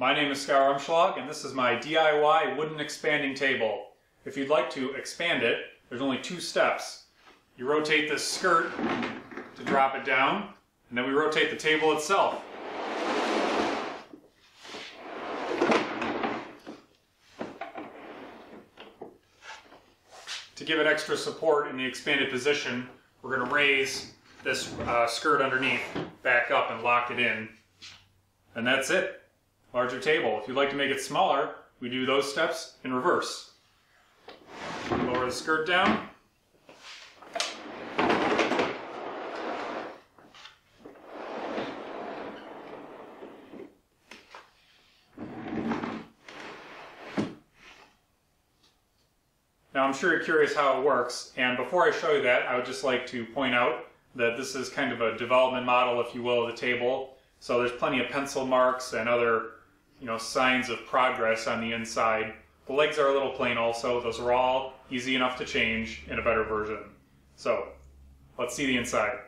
My name is Scour Umschlag, and this is my DIY wooden expanding table. If you'd like to expand it, there's only 2 steps. You rotate this skirt to drop it down, and then we rotate the table itself. To give it extra support in the expanded position, we're going to raise this skirt underneath back up and lock it in. And that's it. Larger table. If you'd like to make it smaller, we do those steps in reverse. Lower the skirt down. Now I'm sure you're curious how it works, and before I show you that, I would just like to point out that this is kind of a development model, if you will, of the table. So there's plenty of pencil marks and other, signs of progress on the inside. The legs are a little plain also. Those are all easy enough to change in a better version. So let's see the inside.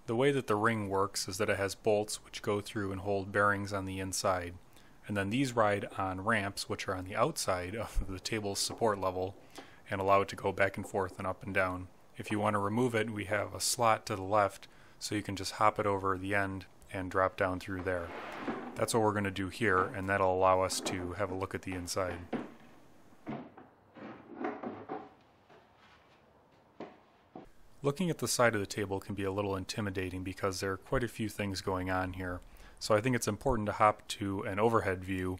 The way that the ring works is that it has bolts which go through and hold bearings on the inside. And then these ride on ramps which are on the outside of the table's support level and allow it to go back and forth and up and down. If you want to remove it, we have a slot to the left so you can just hop it over the end and drop down through there. That's what we're going to do here, and that'll allow us to have a look at the inside. Looking at the side of the table can be a little intimidating because there are quite a few things going on here. So I think it's important to hop to an overhead view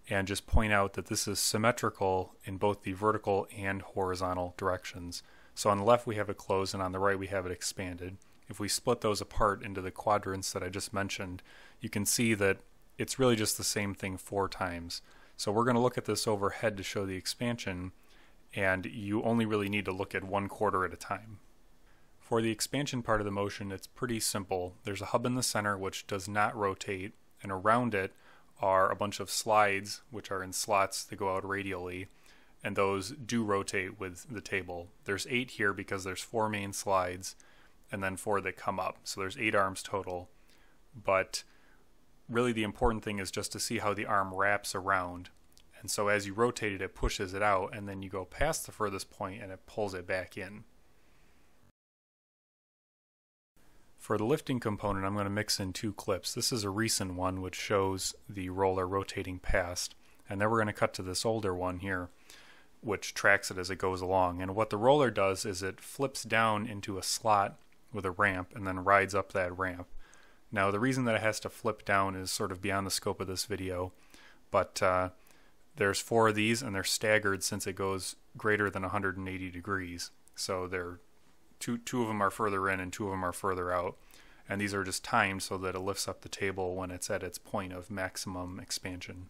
and just point out that this is symmetrical in both the vertical and horizontal directions. So on the left we have it closed and on the right we have it expanded. If we split those apart into the quadrants that I just mentioned, you can see that it's really just the same thing 4 times. So we're going to look at this overhead to show the expansion, and you only really need to look at 1/4 at a time. For the expansion part of the motion, it's pretty simple. There's a hub in the center which does not rotate, and around it are a bunch of slides which are in slots that go out radially, and those do rotate with the table. There's 8 here because there's 4 main slides and then 4 that come up, so there's 8 arms total. But really the important thing is just to see how the arm wraps around, and so as you rotate it, it pushes it out, and then you go past the furthest point and it pulls it back in. For the lifting component, I'm going to mix in 2 clips. This is a recent one which shows the roller rotating past, and then we're going to cut to this older one here which tracks it as it goes along. And what the roller does is it flips down into a slot with a ramp and then rides up that ramp. Now the reason that it has to flip down is sort of beyond the scope of this video, but there's 4 of these and they're staggered since it goes greater than 180 degrees. So they're two of them are further in and 2 of them are further out, and these are just timed so that it lifts up the table when it's at its point of maximum expansion.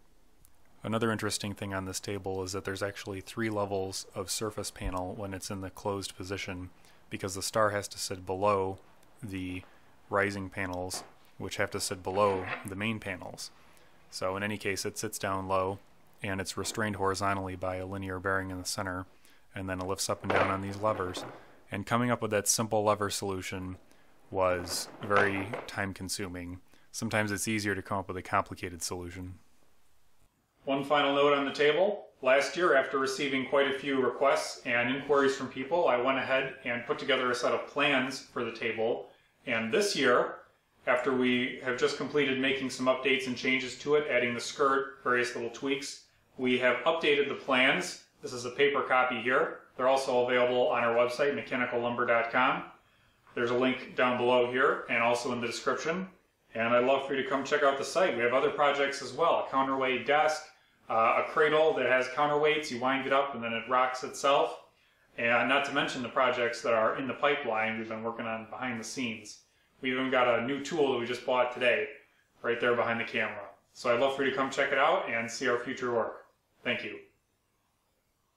Another interesting thing on this table is that there's actually 3 levels of surface panel when it's in the closed position, because the star has to sit below the rising panels, which have to sit below the main panels. So in any case, it sits down low and it's restrained horizontally by a linear bearing in the center, and then it lifts up and down on these levers. And coming up with that simple lever solution was very time consuming. Sometimes it's easier to come up with a complicated solution. One final note on the table. Last year, after receiving quite a few requests and inquiries from people, I went ahead and put together a set of plans for the table. And this year, after we have just completed making some updates and changes to it, adding the skirt, various little tweaks, we have updated the plans. This is a paper copy here. They're also available on our website, mechanicallumber.com. There's a link down below here and also in the description. And I'd love for you to come check out the site. We have other projects as well. A counterweight desk, a cradle that has counterweights. You wind it up and then it rocks itself. And not to mention the projects that are in the pipeline we've been working on behind the scenes. We even got a new tool that we just bought today right there behind the camera. So I'd love for you to come check it out and see our future work. Thank you.